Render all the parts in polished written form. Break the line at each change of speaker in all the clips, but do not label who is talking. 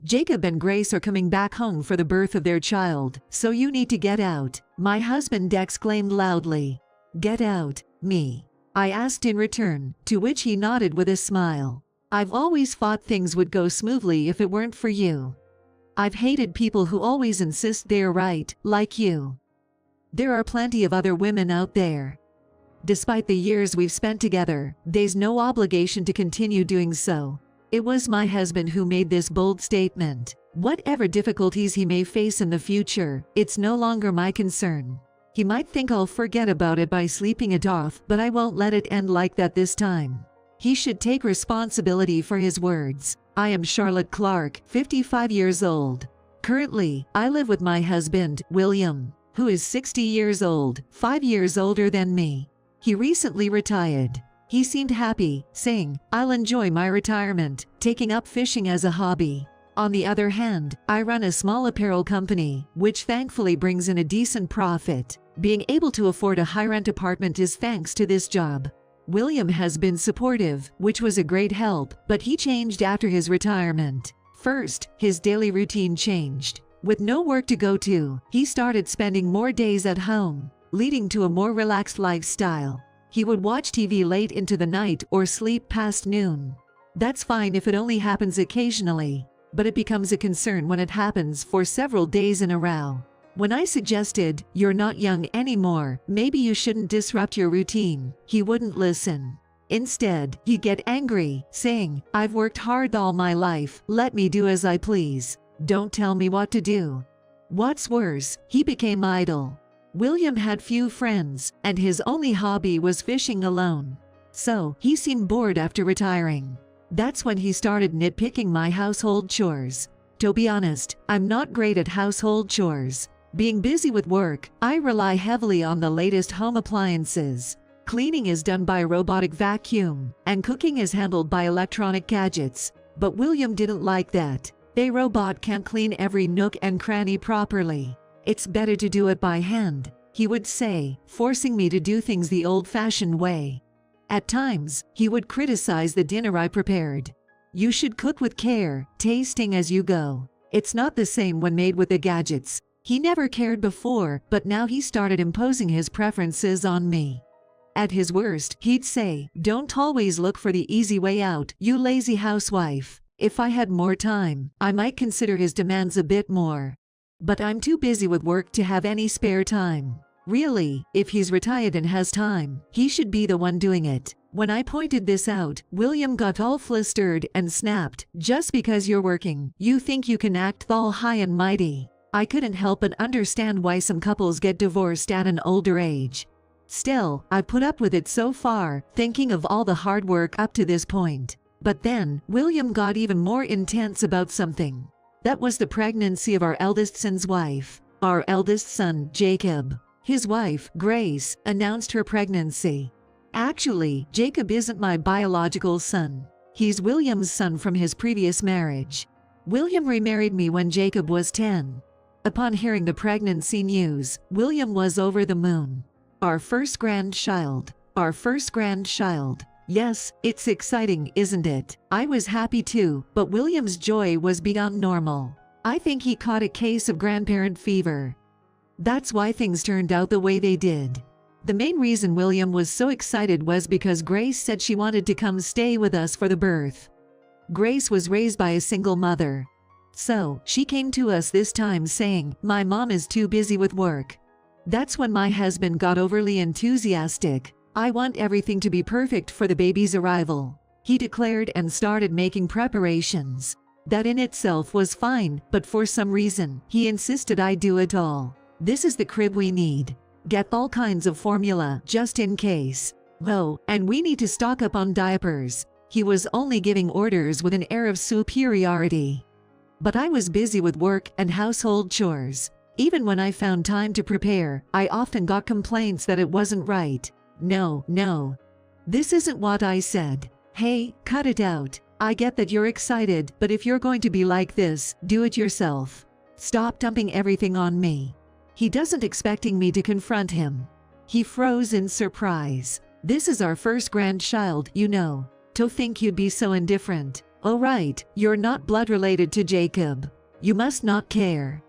Jacob and Grace are coming back home for the birth of their child, so you need to get out," my husband exclaimed loudly. "Get out, me?" I asked in return, to which he nodded with a smile. "I've always thought things would go smoothly if it weren't for you. I've hated people who always insist they're right, like you. There are plenty of other women out there. Despite the years we've spent together, there's no obligation to continue doing so." It was my husband who made this bold statement. Whatever difficulties he may face in the future, it's no longer my concern. He might think I'll forget about it by sleeping it off, but I won't let it end like that this time. He should take responsibility for his words. I am Charlotte Clark, 55 years old. Currently, I live with my husband, William, who is 60 years old, 5 years older than me. He recently retired. He seemed happy, saying, "I'll enjoy my retirement, taking up fishing as a hobby." On the other hand, I run a small apparel company, which thankfully brings in a decent profit. Being able to afford a high-rent apartment is thanks to this job. William has been supportive, which was a great help, but he changed after his retirement. First, his daily routine changed. With no work to go to, he started spending more days at home, leading to a more relaxed lifestyle. He would watch TV late into the night or sleep past noon. That's fine if it only happens occasionally, but it becomes a concern when it happens for several days in a row. When I suggested, "You're not young anymore, maybe you shouldn't disrupt your routine," he wouldn't listen. Instead, he'd get angry, saying, "I've worked hard all my life, let me do as I please. Don't tell me what to do." What's worse, he became idle. William had few friends, and his only hobby was fishing alone. So, he seemed bored after retiring. That's when he started nitpicking my household chores. To be honest, I'm not great at household chores. Being busy with work, I rely heavily on the latest home appliances. Cleaning is done by a robotic vacuum, and cooking is handled by electronic gadgets. But William didn't like that. A robot can't clean every nook and cranny properly. "It's better to do it by hand," he would say, forcing me to do things the old-fashioned way. At times, he would criticize the dinner I prepared. "You should cook with care, tasting as you go. It's not the same when made with the gadgets." He never cared before, but now he started imposing his preferences on me. At his worst, he'd say, "Don't always look for the easy way out, you lazy housewife." If I had more time, I might consider his demands a bit more. But I'm too busy with work to have any spare time. Really, if he's retired and has time, he should be the one doing it. When I pointed this out, William got all flustered and snapped, "Just because you're working, you think you can act all high and mighty." I couldn't help but understand why some couples get divorced at an older age. Still, I put up with it so far, thinking of all the hard work up to this point. But then, William got even more intense about something. That was the pregnancy of our eldest son's wife. Our eldest son, Jacob. His wife, Grace, announced her pregnancy. Actually, Jacob isn't my biological son. He's William's son from his previous marriage. William remarried me when Jacob was 10. Upon hearing the pregnancy news, William was over the moon. Our first grandchild. Our first grandchild. Yes, it's exciting, isn't it? I was happy too, but William's joy was beyond normal. I think he caught a case of grandparent fever. That's why things turned out the way they did. The main reason William was so excited was because Grace said she wanted to come stay with us for the birth. Grace was raised by a single mother. So, she came to us this time saying, "My mom is too busy with work." That's when my husband got overly enthusiastic. "I want everything to be perfect for the baby's arrival," he declared and started making preparations. That in itself was fine, but for some reason, he insisted I do it all. "This is the crib we need. Get all kinds of formula, just in case. Oh, and we need to stock up on diapers." He was only giving orders with an air of superiority. But I was busy with work and household chores. Even when I found time to prepare, I often got complaints that it wasn't right. No, this isn't what I said. Hey, cut it out. I get that you're excited, but if you're going to be like this, do it yourself. Stop dumping everything on me. He doesn't expecting me to confront him. He froze in surprise. This is our first grandchild, you know. To think you'd be so indifferent. Oh right, you're not blood related to Jacob. You must not care.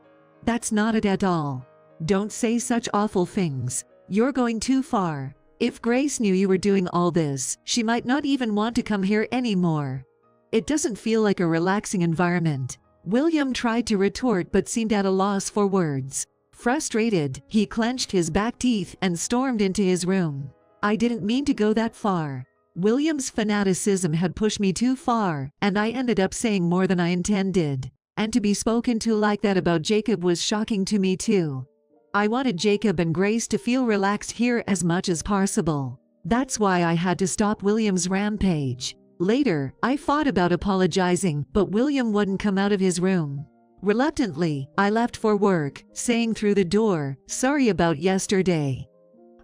That's not it at all. Don't say such awful things. You're going too far. If Grace knew you were doing all this, she might not even want to come here anymore. It doesn't feel like a relaxing environment. William tried to retort but seemed at a loss for words. Frustrated, he clenched his back teeth and stormed into his room. I didn't mean to go that far. William's fanaticism had pushed me too far, and I ended up saying more than I intended. And to be spoken to like that about Jacob was shocking to me too. I wanted Jacob and Grace to feel relaxed here as much as possible. That's why I had to stop William's rampage. Later, I thought about apologizing, but William wouldn't come out of his room. Reluctantly, I left for work, saying through the door, "Sorry about yesterday."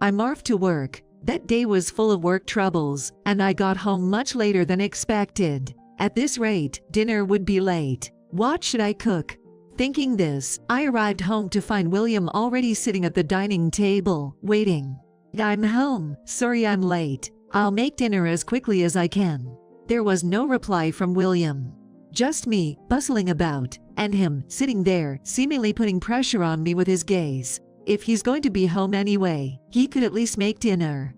I morphed to work. That day was full of work troubles, and I got home much later than expected. At this rate, dinner would be late. What should I cook? Thinking this, I arrived home to find William already sitting at the dining table, waiting. "I'm home. Sorry I'm late. I'll make dinner as quickly as I can." There was no reply from William. Just me, bustling about, and him, sitting there, seemingly putting pressure on me with his gaze. If he's going to be home anyway, he could at least make dinner.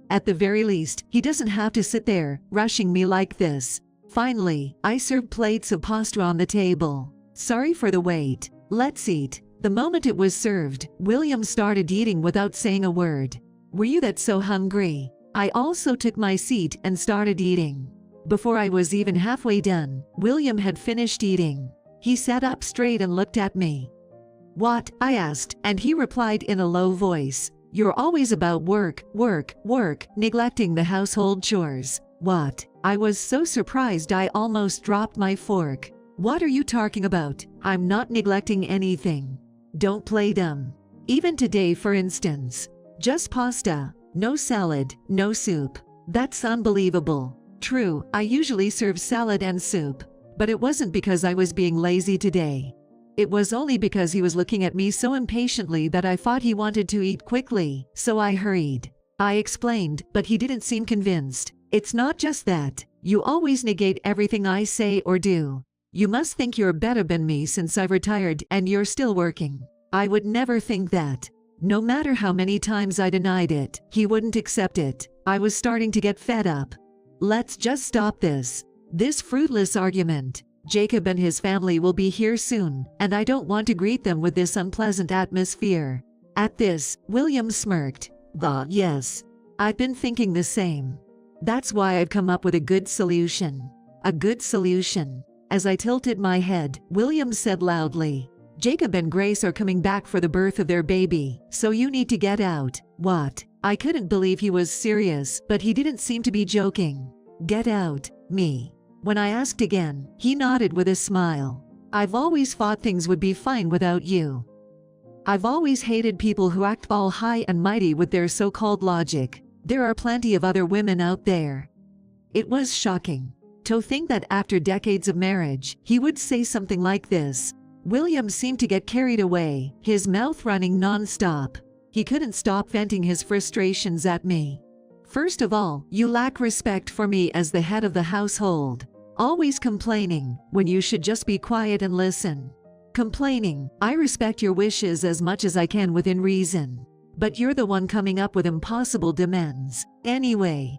At the very least, he doesn't have to sit there, rushing me like this. Finally, I served plates of pasta on the table. "Sorry for the wait. Let's eat." The moment it was served, William started eating without saying a word. "Were you that so hungry?" I also took my seat and started eating. Before I was even halfway done, William had finished eating. He sat up straight and looked at me. "What?" I asked, and he replied in a low voice. "You're always about work, work, work, neglecting the household chores." "What?" I was so surprised I almost dropped my fork. "What are you talking about? I'm not neglecting anything. Don't play dumb. Even today, for instance. Just pasta. No salad, no soup. That's unbelievable." True, I usually serve salad and soup. But it wasn't because I was being lazy today. It was only because he was looking at me so impatiently that I thought he wanted to eat quickly, so I hurried. I explained, but he didn't seem convinced. "It's not just that. You always negate everything I say or do. You must think you're better than me since I've retired and you're still working." I would never think that. No matter how many times I denied it, he wouldn't accept it. I was starting to get fed up. "Let's just stop this fruitless argument. Jacob and his family will be here soon, and I don't want to greet them with this unpleasant atmosphere." At this, William smirked. Yes. I've been thinking the same. That's why I've come up with a good solution." "A good solution?" As I tilted my head, William said loudly, "Jacob and Grace are coming back for the birth of their baby, so you need to get out." "What?" I couldn't believe he was serious, but he didn't seem to be joking. "Get out, me." When I asked again, he nodded with a smile. "I've always thought things would be fine without you. I've always hated people who act all high and mighty with their so-called logic. There are plenty of other women out there." It was shocking. To think that after decades of marriage, he would say something like this. William seemed to get carried away, his mouth running non-stop. He couldn't stop venting his frustrations at me. "First of all, you lack respect for me as the head of the household. Always complaining, when you should just be quiet and listen. Complaining, I respect your wishes as much as I can within reason. But you're the one coming up with impossible demands. Anyway,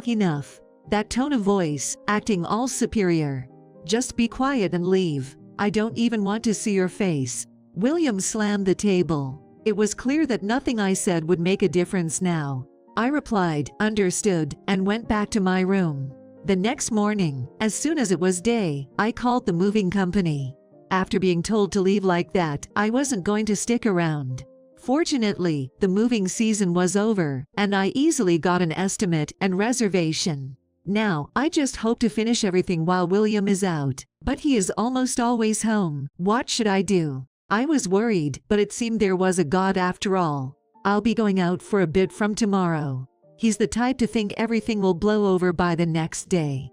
enough. That tone of voice, acting all superior. Just be quiet and leave. I don't even want to see your face." William slammed the table. It was clear that nothing I said would make a difference now. I replied, "Understood," and went back to my room. The next morning, as soon as it was day, I called the moving company. After being told to leave like that, I wasn't going to stick around. Fortunately, the moving season was over, and I easily got an estimate and reservation. Now, I just hope to finish everything while William is out, but he is almost always home. What should I do? I was worried, but it seemed there was a God after all. I'll be going out for a bit from tomorrow. He's the type to think everything will blow over by the next day.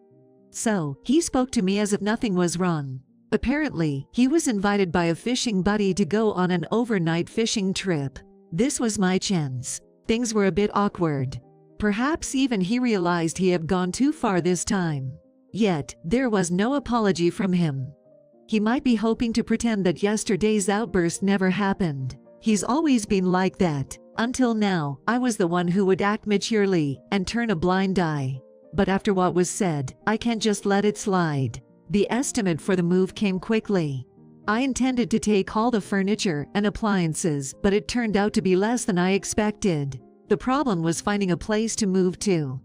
So, he spoke to me as if nothing was wrong. Apparently, he was invited by a fishing buddy to go on an overnight fishing trip. This was my chance. Things were a bit awkward. Perhaps even he realized he had gone too far this time. Yet, there was no apology from him. He might be hoping to pretend that yesterday's outburst never happened. He's always been like that. Until now, I was the one who would act maturely and turn a blind eye. But after what was said, I can't just let it slide. The estimate for the move came quickly. I intended to take all the furniture and appliances, but it turned out to be less than I expected. The problem was finding a place to move to.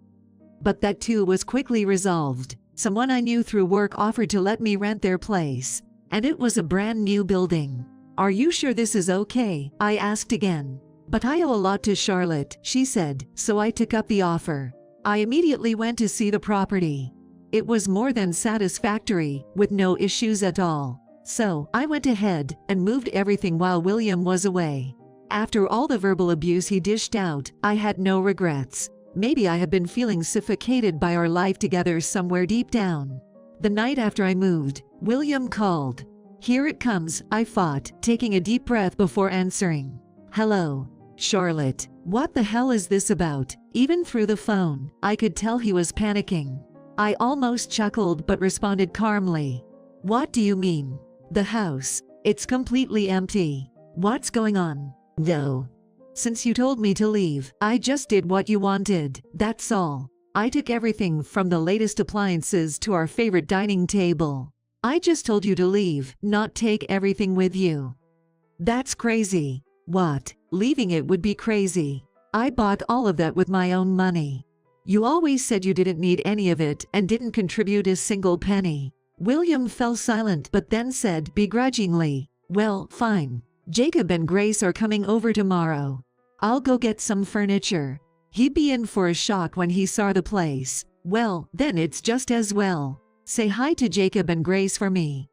But that too was quickly resolved. Someone I knew through work offered to let me rent their place. And it was a brand new building. "Are you sure this is okay?" I asked again. "But I owe a lot to Charlotte," she said, so I took up the offer. I immediately went to see the property. It was more than satisfactory, with no issues at all. So, I went ahead and moved everything while William was away. After all the verbal abuse he dished out, I had no regrets. Maybe I had been feeling suffocated by our life together somewhere deep down. The night after I moved, William called. "Here it comes," I thought, taking a deep breath before answering. "Hello, Charlotte. What the hell is this about?" Even through the phone, I could tell he was panicking. I almost chuckled but responded calmly. "What do you mean? The house. It's completely empty. What's going on?" "No. Since you told me to leave, I just did what you wanted, that's all. I took everything from the latest appliances to our favorite dining table. I just told you to leave, not take everything with you." "That's crazy." "What? Leaving it would be crazy. I bought all of that with my own money. You always said you didn't need any of it and didn't contribute a single penny." William fell silent but then said begrudgingly, "Well, fine. Jacob and Grace are coming over tomorrow. I'll go get some furniture." He'd be in for a shock when he saw the place. "Well, then it's just as well. Say hi to Jacob and Grace for me."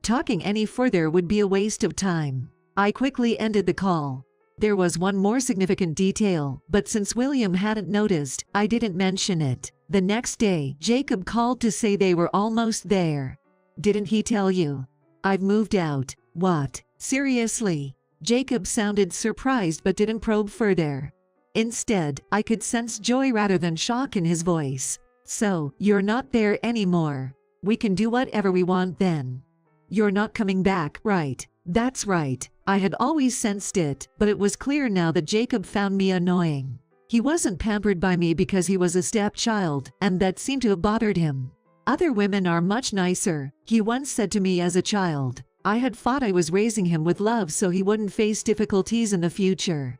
Talking any further would be a waste of time. I quickly ended the call. There was one more significant detail, but since William hadn't noticed, I didn't mention it. The next day, Jacob called to say they were almost there. "Didn't he tell you? I've moved out." "What? Seriously?" Jacob sounded surprised but didn't probe further. Instead, I could sense joy rather than shock in his voice. "So, you're not there anymore. We can do whatever we want then. You're not coming back, right?" "That's right." I had always sensed it, but it was clear now that Jacob found me annoying. He wasn't pampered by me because he was a stepchild, and that seemed to have bothered him. "Other women are much nicer," he once said to me as a child. I had thought I was raising him with love so he wouldn't face difficulties in the future.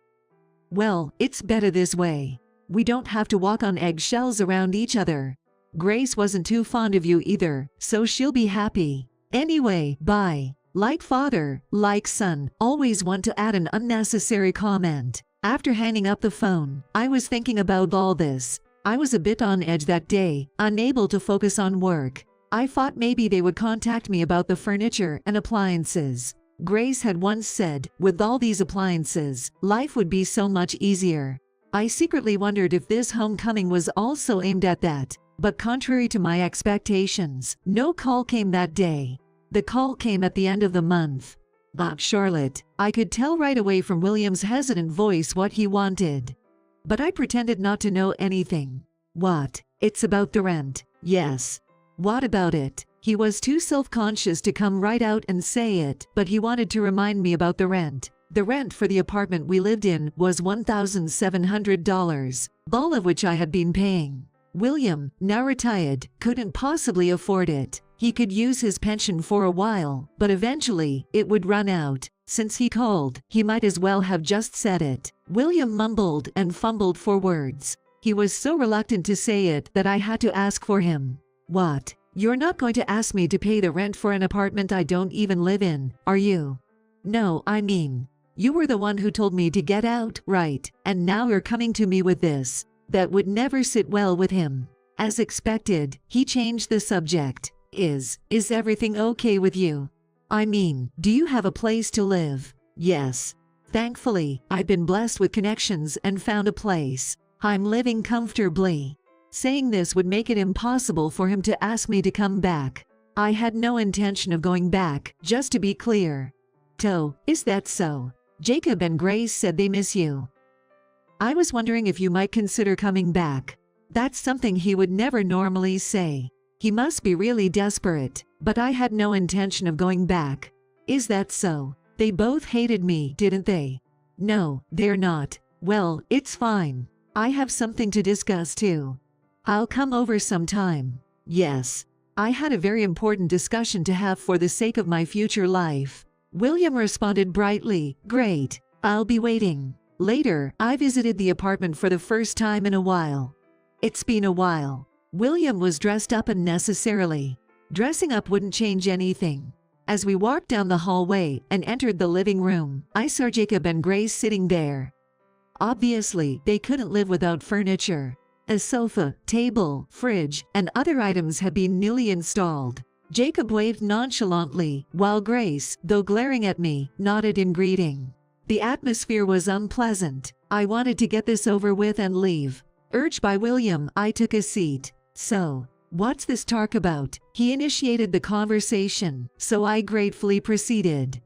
Well, it's better this way. We don't have to walk on eggshells around each other. Grace wasn't too fond of you either, so she'll be happy. Anyway, bye. Like father, like son, always want to add an unnecessary comment. After hanging up the phone, I was thinking about all this. I was a bit on edge that day, unable to focus on work. I thought maybe they would contact me about the furniture and appliances. Grace had once said, with all these appliances, life would be so much easier. I secretly wondered if this homecoming was also aimed at that. But contrary to my expectations, no call came that day. The call came at the end of the month. Charlotte, I could tell right away from William's hesitant voice what he wanted. But I pretended not to know anything. What? It's about the rent. Yes. What about it? He was too self-conscious to come right out and say it, but he wanted to remind me about the rent. The rent for the apartment we lived in was $1,700, all of which I had been paying. William, now retired, couldn't possibly afford it. He could use his pension for a while, but eventually, it would run out. Since he called, he might as well have just said it. William mumbled and fumbled for words. He was so reluctant to say it that I had to ask for him. What? You're not going to ask me to pay the rent for an apartment I don't even live in, are you? No, I mean, you were the one who told me to get out, right? And now you're coming to me with this. That would never sit well with him. As expected, he changed the subject. Is everything okay with you? I mean, do you have a place to live? Yes. Thankfully, I've been blessed with connections and found a place. I'm living comfortably. Saying this would make it impossible for him to ask me to come back. I had no intention of going back, just to be clear. Is that so? Jacob and Grace said they miss you. I was wondering if you might consider coming back. That's something he would never normally say. He must be really desperate, but I had no intention of going back. Is that so? They both hated me, didn't they? No, they're not. Well, it's fine. I have something to discuss too. I'll come over sometime. Yes. I had a very important discussion to have for the sake of my future life. William responded brightly, great. I'll be waiting. Later, I visited the apartment for the first time in a while. It's been a while. William was dressed up unnecessarily. Dressing up wouldn't change anything. As we walked down the hallway and entered the living room, I saw Jacob and Grace sitting there. Obviously, they couldn't live without furniture. A sofa, table, fridge, and other items had been newly installed. Jacob waved nonchalantly, while Grace, though glaring at me, nodded in greeting. The atmosphere was unpleasant. I wanted to get this over with and leave. Urged by William, I took a seat. So, what's this talk about? He initiated the conversation, so I gratefully proceeded.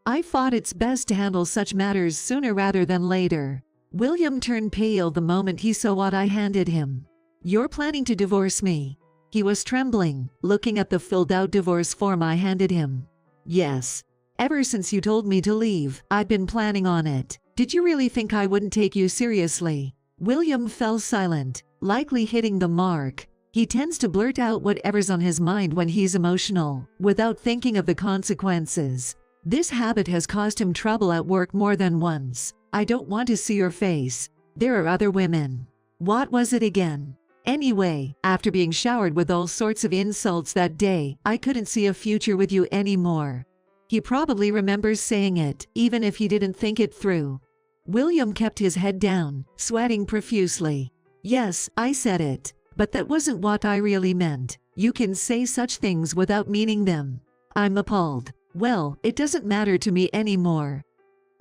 I thought it's best to handle such matters sooner rather than later. William turned pale the moment he saw what I handed him. You're planning to divorce me? He was trembling, looking at the filled-out divorce form I handed him. Yes. Ever since you told me to leave, I'd been planning on it. Did you really think I wouldn't take you seriously? William fell silent, likely hitting the mark. He tends to blurt out whatever's on his mind when he's emotional, without thinking of the consequences. This habit has caused him trouble at work more than once. I don't want to see your face. There are other women. What was it again? Anyway, after being showered with all sorts of insults that day, I couldn't see a future with you anymore. He probably remembers saying it, even if he didn't think it through. William kept his head down, sweating profusely. Yes, I said it. But that wasn't what I really meant. You can say such things without meaning them. I'm appalled. Well, it doesn't matter to me anymore.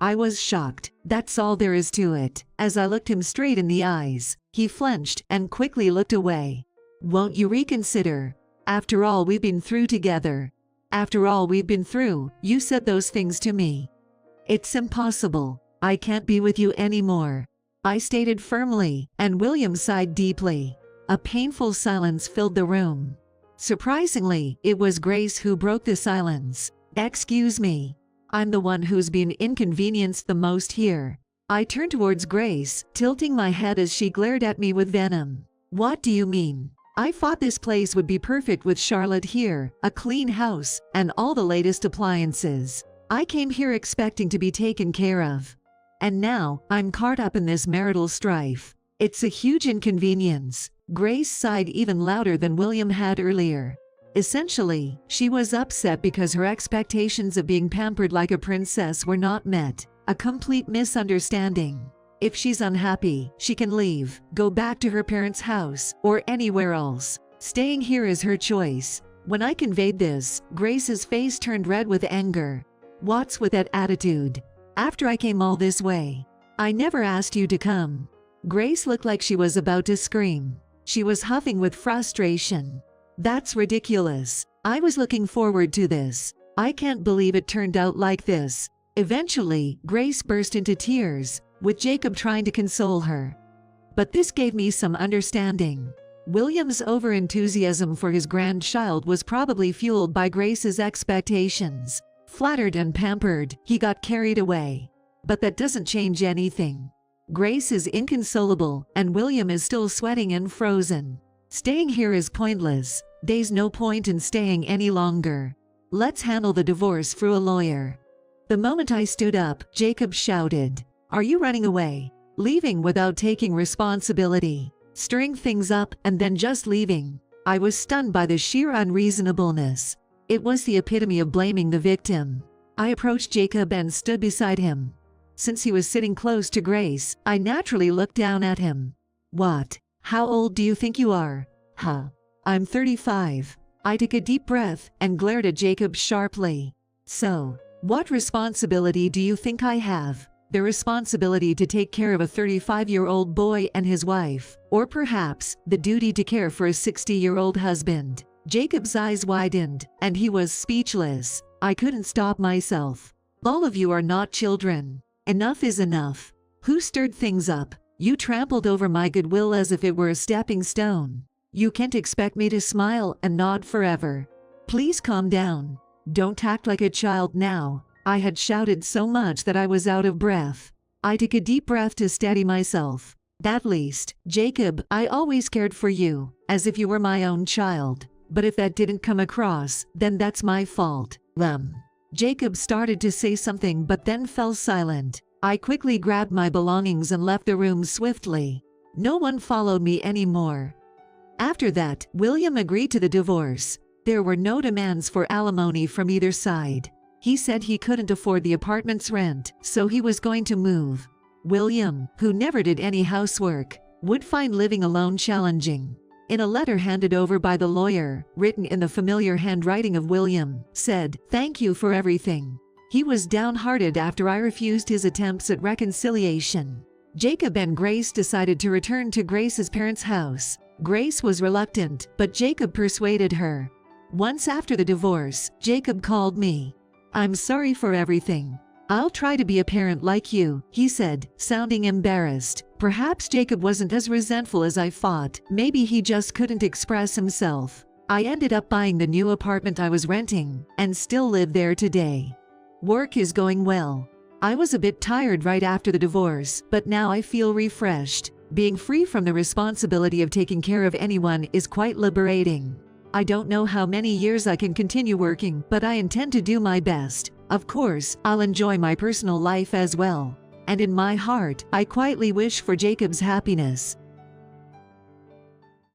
I was shocked. That's all there is to it. As I looked him straight in the eyes, he flinched and quickly looked away. Won't you reconsider? After all we've been through together. After all we've been through, you said those things to me. It's impossible. I can't be with you anymore. I stated firmly, and William sighed deeply. A painful silence filled the room. Surprisingly, it was Grace who broke the silence. Excuse me. I'm the one who's been inconvenienced the most here. I turned towards Grace, tilting my head as she glared at me with venom. What do you mean? I thought this place would be perfect with Charlotte here, a clean house, and all the latest appliances. I came here expecting to be taken care of. And now, I'm caught up in this marital strife. It's a huge inconvenience. Grace sighed even louder than William had earlier. Essentially, she was upset because her expectations of being pampered like a princess were not met. A complete misunderstanding. If she's unhappy, she can leave, go back to her parents' house, or anywhere else. Staying here is her choice. When I conveyed this, Grace's face turned red with anger. What's with that attitude? After I came all this way. I never asked you to come. Grace looked like she was about to scream. She was huffing with frustration. That's ridiculous. I was looking forward to this. I can't believe it turned out like this. Eventually, Grace burst into tears, with Jacob trying to console her. But this gave me some understanding. William's overenthusiasm for his grandchild was probably fueled by Grace's expectations. Flattered and pampered, he got carried away. But that doesn't change anything. Grace is inconsolable, and William is still sweating and frozen. Staying here is pointless. There's no point in staying any longer. Let's handle the divorce through a lawyer. The moment I stood up, Jacob shouted, "Are you running away? Leaving without taking responsibility? Stirring things up and then just leaving?" I was stunned by the sheer unreasonableness. It was the epitome of blaming the victim. I approached Jacob and stood beside him. Since he was sitting close to Grace, I naturally looked down at him. What? How old do you think you are? Huh? I'm 35. I took a deep breath and glared at Jacob sharply. So, what responsibility do you think I have? The responsibility to take care of a 35-year-old boy and his wife, or perhaps the duty to care for a 60-year-old husband. Jacob's eyes widened, and he was speechless. I couldn't stop myself. All of you are not children. Enough is enough. Who stirred things up? You trampled over my goodwill as if it were a stepping stone. You can't expect me to smile and nod forever. Please calm down. Don't act like a child now. I had shouted so much that I was out of breath. I took a deep breath to steady myself. At least, Jacob, I always cared for you, as if you were my own child. But if that didn't come across, then that's my fault. Jacob started to say something but then fell silent. I quickly grabbed my belongings and left the room swiftly. No one followed me anymore. After that, William agreed to the divorce. There were no demands for alimony from either side. He said he couldn't afford the apartment's rent, so he was going to move. William, who never did any housework, would find living alone challenging. In a letter handed over by the lawyer, written in the familiar handwriting of William, said, "Thank you for everything." He was downhearted after I refused his attempts at reconciliation. Jacob and Grace decided to return to Grace's parents' house. Grace was reluctant, but Jacob persuaded her. Once after the divorce, Jacob called me. "I'm sorry for everything. I'll try to be a parent like you," he said, sounding embarrassed. Perhaps Jacob wasn't as resentful as I thought. Maybe he just couldn't express himself. I ended up buying the new apartment I was renting, and still live there today. Work is going well. I was a bit tired right after the divorce, but now I feel refreshed. Being free from the responsibility of taking care of anyone is quite liberating. I don't know how many years I can continue working, but I intend to do my best. Of course, I'll enjoy my personal life as well. And in my heart, I quietly wish for Jacob's happiness.